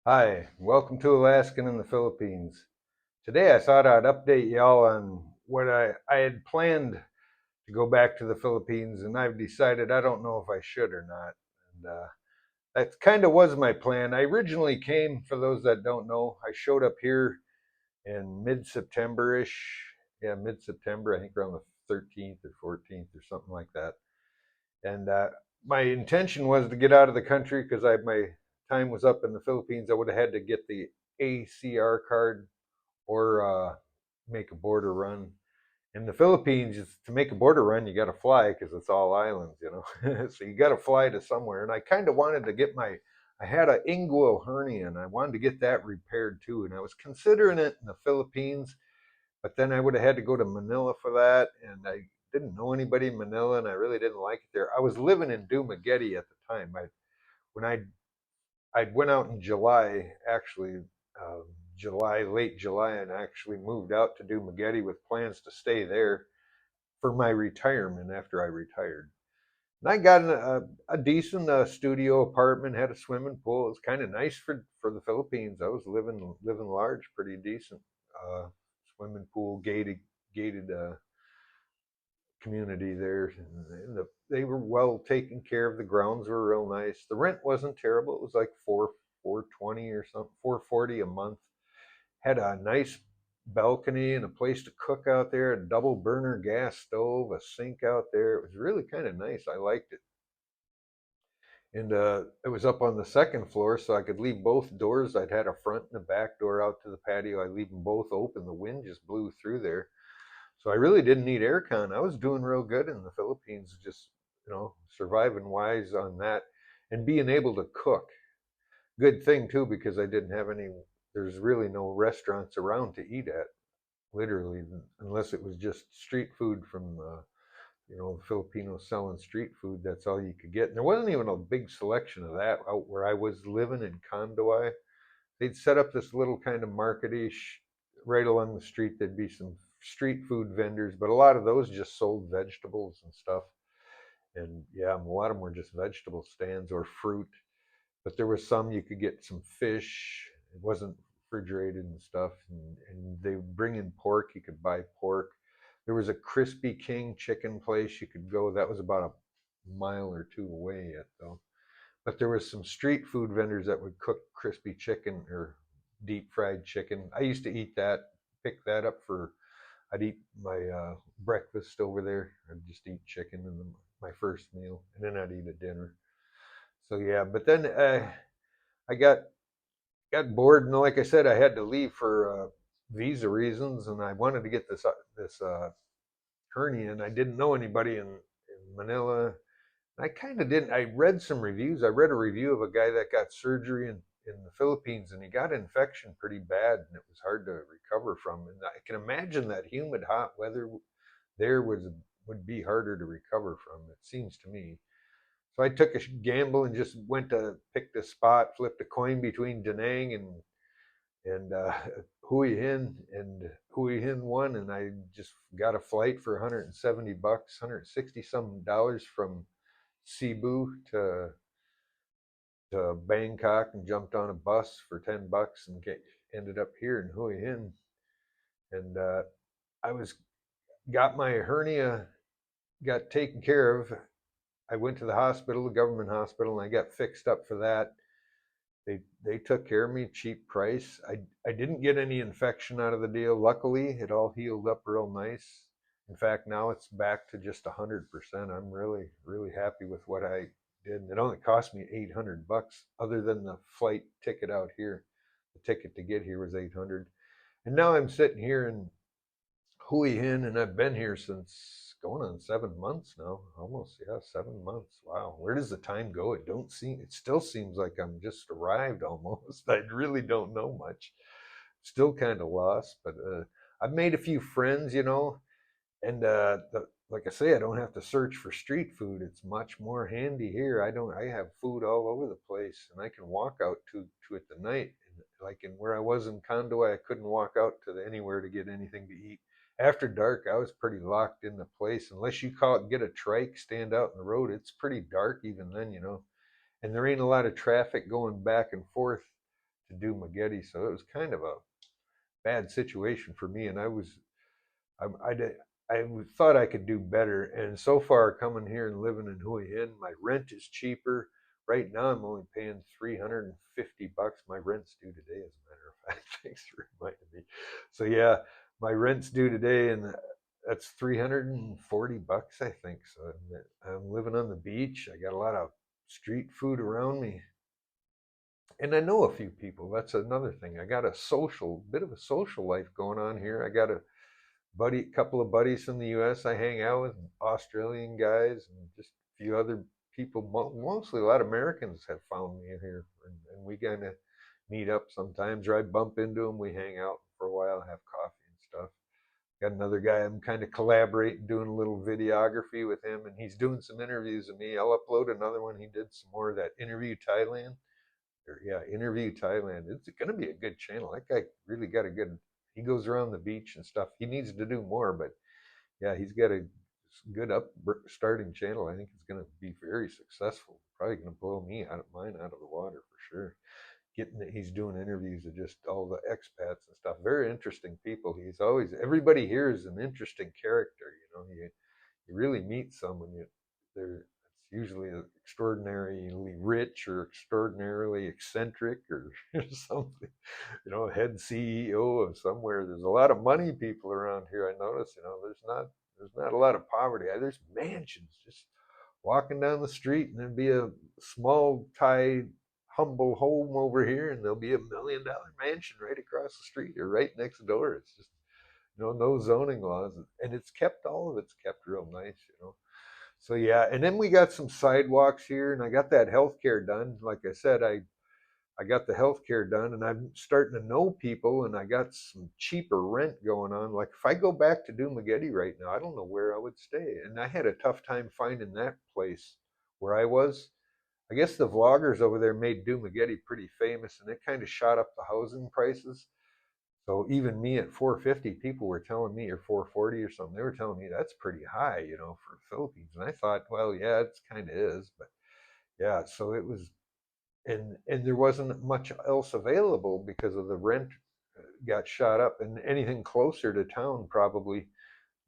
Hi, welcome to Alaskan in the Philippines. Today I thought I'd update y'all on what I had planned to go back to the Philippines, and I've decided I don't know if I should or not. And that kind of was my plan. I originally came, for those that don't know, I showed up here in mid-September ish. Yeah, mid-September, I think around the 13th or 14th or something like that. And my intention was to get out of the country because my time was up in the Philippines. I would have had to get the ACR card or make a border run. In the Philippines, to make a border run, you got to fly because it's all islands, you know. So you got to fly to somewhere. And I kind of wanted to get I had an inguinal hernia and I wanted to get that repaired too. And I was considering it in the Philippines, but then I would have had to go to Manila for that, and I didn't know anybody in Manila, and I really didn't like it there. I was living in Dumaguete at the time. When I went out in July, actually, late July, and actually moved out to Dumaguete with plans to stay there for my retirement after I retired. And I got a decent studio apartment, had a swimming pool. It was kind of nice for the Philippines. I was living large, pretty decent. Uh, Swimming pool, gated community there, and they were well taken care of. The grounds were real nice. The rent wasn't terrible. It was like 420 or something, 440 a month. Had a nice balcony and a place to cook out there, a double burner gas stove, a sink out there. It was really kind of nice. I liked it. And it was up on the second floor, so I could leave both doors. I'd had a front and a back door out to the patio. I leave them both open. The wind just blew through there. So I really didn't need aircon. I was doing real good in the Philippines, just surviving wise on that, and being able to cook. Good thing too, because I didn't have any. There's really no restaurants around to eat at, literally, unless it was just street food from Filipinos selling street food. That's all you could get. And there wasn't even a big selection of that out where I was living in Condoy. They'd set up this little kind of marketish right along the street. There'd be some street food vendors, but a lot of those just sold vegetables and stuff. And yeah, a lot of them were just vegetable stands or fruit. But there was some you could get some fish. It wasn't refrigerated and stuff. And they would bring in pork. You could buy pork. There was a Crispy King chicken place you could go. That was about a mile or two away yet, though. But there was some street food vendors that would cook crispy chicken or deep fried chicken. I used to eat that, pick that up for. I'd eat my breakfast over there. I'd just eat chicken in my first meal, and then I'd eat a dinner. So yeah, but then I got bored, and like I said, I had to leave for visa reasons, and I wanted to get this hernia, and I didn't know anybody in Manila. I kind of didn't. I read some reviews. I read a review of a guy that got surgery in the Philippines, and he got an infection pretty bad, and it was hard to recover from. And I can imagine that humid, hot weather there would be harder to recover from. It seems to me. So I took a gamble and just went to pick the spot, flipped a coin between Da Nang and Hua Hin, and Hua Hin won, and I just got a flight for 170 bucks, 160 some dollars from Cebu to Bangkok and jumped on a bus for 10 bucks and ended up here in Hua Hin. And I was got my hernia got taken care of. I went to the hospital, the government hospital, and I got fixed up for that. They took care of me, cheap price. I didn't get any infection out of the deal. Luckily, it all healed up real nice. In fact, now it's back to just 100%. I'm really happy with what I did. It only cost me 800 bucks, other than the flight ticket out here. The ticket to get here was 800. And now I'm sitting here in Hua Hin, and I've been here since going on 7 months now. Almost, yeah, 7 months. Wow, where does the time go? It still seems like I'm just arrived almost. I really don't know much. Still kind of lost, but I've made a few friends, and like I say, I don't have to search for street food. It's much more handy here. I have food all over the place, and I can walk out to it the night. And like in where I was in Condoy, I couldn't walk out to anywhere to get anything to eat. After dark, I was pretty locked in the place. Unless you get a trike, stand out in the road, it's pretty dark even then. And there ain't a lot of traffic going back and forth to Dumaguete, so it was kind of a bad situation for me, and I did. I thought I could do better, and so far, coming here and living in Hua Hin, my rent is cheaper. Right now, I'm only paying $350. My rent's due today, as a matter of fact. Thanks for reminding me. So yeah, my rent's due today, and that's $340, I think. So I'm living on the beach. I got a lot of street food around me, and I know a few people. That's another thing. I got a bit of a social life going on here. I got a couple of buddies from the U.S. I hang out with, Australian guys, and just a few other people. Mostly a lot of Americans have found me here, and we kind of meet up sometimes, or I bump into them. We hang out for a while, have coffee and stuff. Got another guy I'm kind of collaborating, doing a little videography with him, and he's doing some interviews of me. I'll upload another one. He did some more of that interview Thailand. Or, yeah, interview Thailand. It's going to be a good channel. That guy really got a good. He goes around the beach and stuff. He needs to do more, but yeah, he's got a good starting channel. I think it's going to be very successful. Probably going to blow mine out of the water for sure. He's doing interviews of just all the expats and stuff. Very interesting people. Everybody here is an interesting character. You really meet someone. They're It's usually extraordinarily rich or extraordinarily eccentric or something. Head CEO of somewhere. There's a lot of money people around here. I notice. There's not a lot of poverty. There's mansions just walking down the street, and there'd be a small Thai humble home over here, and there'll be $1 million mansion right across the street or right next door. It's just no zoning laws, and all of it's kept real nice. So yeah, and then we got some sidewalks here, and I got that healthcare done. Like I said, I got the healthcare done, and I'm starting to know people, and I got some cheaper rent going on. Like if I go back to Dumaguete right now, I don't know where I would stay, and I had a tough time finding that place where I was. I guess the vloggers over there made Dumaguete pretty famous, and it kind of shot up the housing prices. So even me at 450, people were telling me, or 440 or something, they were telling me that's pretty high, for Philippines. And I thought, well, yeah, it kind of is, but yeah. So it was, and there wasn't much else available because of the rent got shot up, and anything closer to town probably,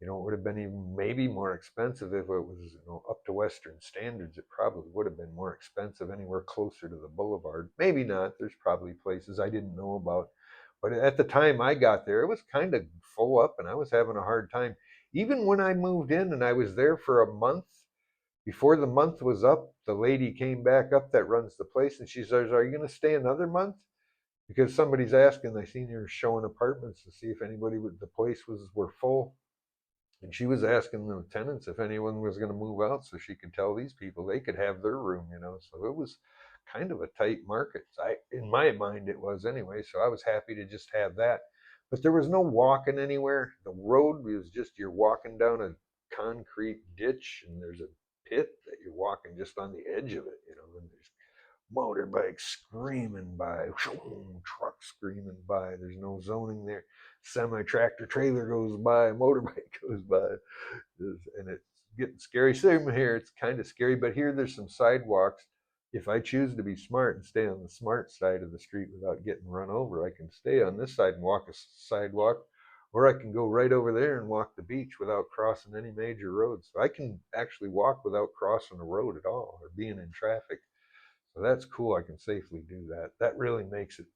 it would have been even maybe more expensive if it was, up to Western standards. It probably would have been more expensive anywhere closer to the boulevard. Maybe not. There's probably places I didn't know about. But at the time I got there, it was kind of full up, and I was having a hard time. Even when I moved in and I was there for a month, before the month was up, the lady came back up that runs the place, and she says, "Are you going to stay another month?" Because somebody's asking. I seen her showing apartments to see if anybody would. The place were full, and she was asking the tenants if anyone was going to move out so she could tell these people they could have their room. So it was kind of a tight market. In my mind, it was anyway. So I was happy to just have that. But there was no walking anywhere. The road was just, you're walking down a concrete ditch, and there's a pit that you're walking just on the edge of it. And there's motorbikes screaming by, trucks screaming by. There's no zoning there. Semi tractor trailer goes by, motorbike goes by, and it's getting scary. Same here, it's kind of scary, but here there's some sidewalks. If I choose to be smart and stay on the smart side of the street without getting run over, I can stay on this side and walk a sidewalk, or I can go right over there and walk the beach without crossing any major roads. So I can actually walk without crossing a road at all or being in traffic. So that's cool. I can safely do that. That really makes it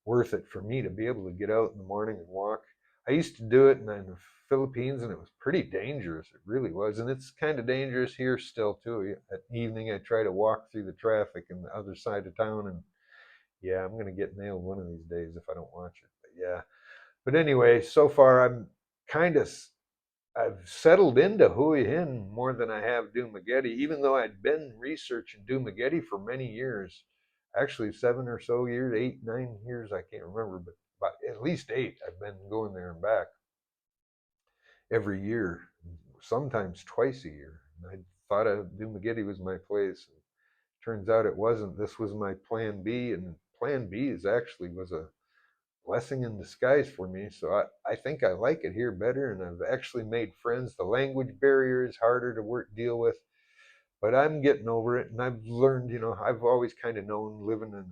worth it for me to be able to get out in the morning and walk. I used to do it in the Philippines, and it was pretty dangerous. It really was. And it's kind of dangerous here still, too. At evening, I try to walk through the traffic in the other side of town, and yeah, I'm going to get nailed one of these days if I don't watch it. But yeah. But anyway, so far kind of I've settled into Hua Hin more than I have Dumaguete, even though I'd been researching Dumaguete for many years. Actually, 7 or so years, 8, 9 years, I can't remember, but at least 8. I've been going there and back every year, sometimes twice a year. And I thought Dumaguete was my place. And turns out it wasn't. This was my plan B, and plan B was a blessing in disguise for me. So I think I like it here better, and I've actually made friends. The language barrier is harder to deal with, but I'm getting over it. And I've learned, I've always kind of known living in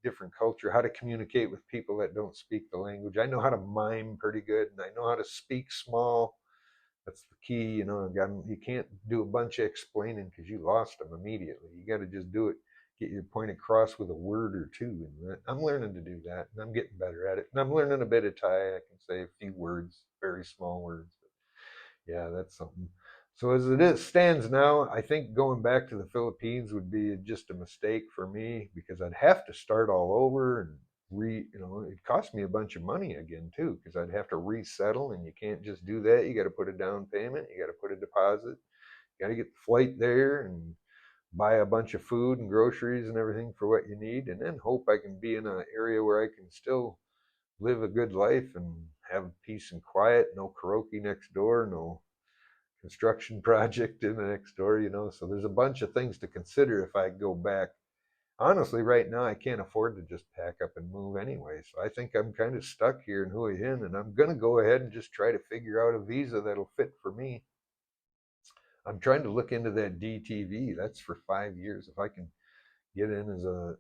different culture, how to communicate with people that don't speak the language. I know how to mime pretty good, and I know how to speak small. That's the key, you know. You can't do a bunch of explaining because you lost them immediately. You got to just do it, get your point across with a word or two. And I'm learning to do that, and I'm getting better at it. And I'm learning a bit of Thai. I can say a few words, very small words. But yeah, that's something. So as it is stands now, I think going back to the Philippines would be just a mistake for me because I'd have to start all over and it cost me a bunch of money again too because I'd have to resettle, and you can't just do that. You got to put a down payment, you got to put a deposit, you got to get the flight there and buy a bunch of food and groceries and everything for what you need, and then hope I can be in an area where I can still live a good life and have peace and quiet, no karaoke next door, no construction project in the next door, you know. So there's a bunch of things to consider if I go back. Honestly, right now I can't afford to just pack up and move anyway. So I think I'm kind of stuck here in Hua Hin, and I'm going to go ahead and just try to figure out a visa that'll fit for me. I'm trying to look into that DTV. That's for 5 years. If I can get in as a,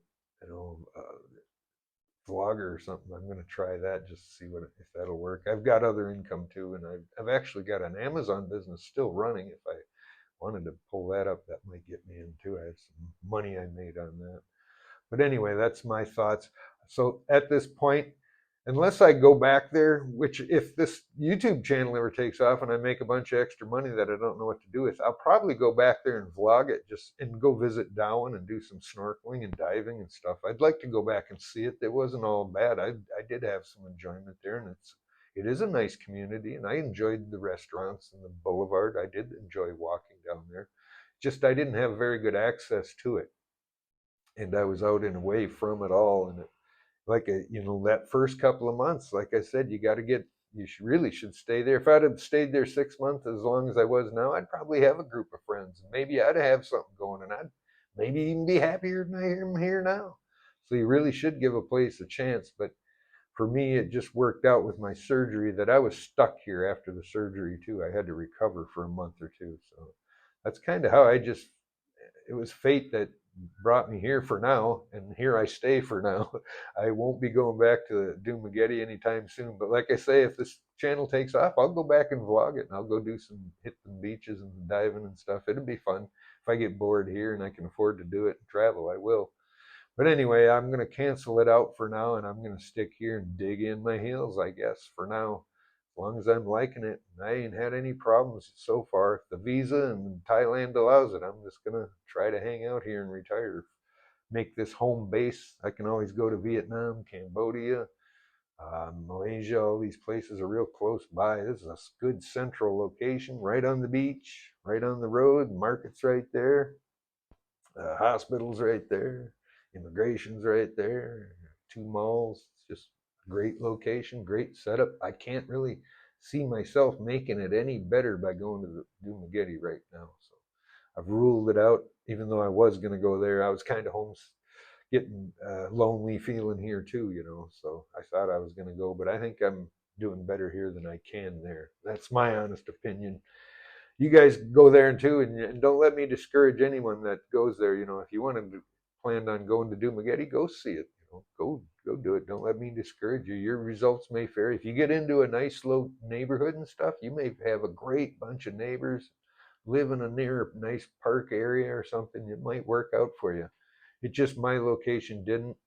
vlogger or something, I'm going to try that just to see if that'll work. I've got other income too, and I've actually got an Amazon business still running. If I wanted to pull that up, that might get me in too. I have some money I made on that. But anyway, that's my thoughts. So at this point, unless I go back there, which if this YouTube channel ever takes off and I make a bunch of extra money that I don't know what to do with, I'll probably go back there and vlog it just and go visit Darwin and do some snorkeling and diving and stuff. I'd like to go back and see it. It wasn't all bad. I did have some enjoyment there, and it is a nice community, and I enjoyed the restaurants and the boulevard. I did enjoy walking down there. Just I didn't have very good access to it, and I was out and away from it all. And that first couple of months, like I said, really should stay there. If I'd have stayed there 6 months as long as I was now, I'd probably have a group of friends. Maybe I'd have something going, and I'd maybe even be happier than I am here now. So you really should give a place a chance. But for me, it just worked out with my surgery that I was stuck here after the surgery too. I had to recover for a month or two. So that's kind of how it was fate that brought me here for now, and here I stay for now. I won't be going back to Dumaguete anytime soon, but like I say, if this channel takes off, I'll go back and vlog it, and I'll go hit the beaches and diving and stuff. It'll be fun. If I get bored here and I can afford to do it and travel, I will. But anyway, I'm going to cancel it out for now, and I'm going to stick here and dig in my heels, I guess, for now. As long as I'm liking it, and I ain't had any problems so far. If the visa and Thailand allows it, I'm just going to try to hang out here and retire. Make this home base. I can always go to Vietnam, Cambodia, Malaysia. All these places are real close by. This is a good central location, right on the beach, right on the road. Market's right there. Hospital's right there. Immigration's right there. 2 malls. It's just a great location, great setup. I can't really see myself making it any better by going to the Dumaguete right now. So I've ruled it out. Even though I was going to go there, I was kind of getting lonely feeling here too, you know. So I thought I was going to go, but I think I'm doing better here than I can there. That's my honest opinion. You guys go there too, and don't let me discourage anyone that goes there. You know, if you planned on going to Dumaguete, go see it. You know, go do it. Don't let me discourage you. Your results may vary. If you get into a nice low neighborhood and stuff, you may have a great bunch of neighbors, live in a near nice park area or something. It might work out for you. It just my location didn't.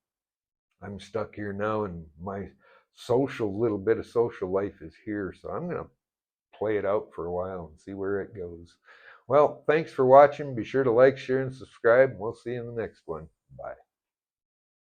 I'm stuck here now, and my little bit of social life is here. So I'm gonna play it out for a while and see where it goes. Well, thanks for watching. Be sure to like, share, and subscribe. We'll see you in the next one. Bye.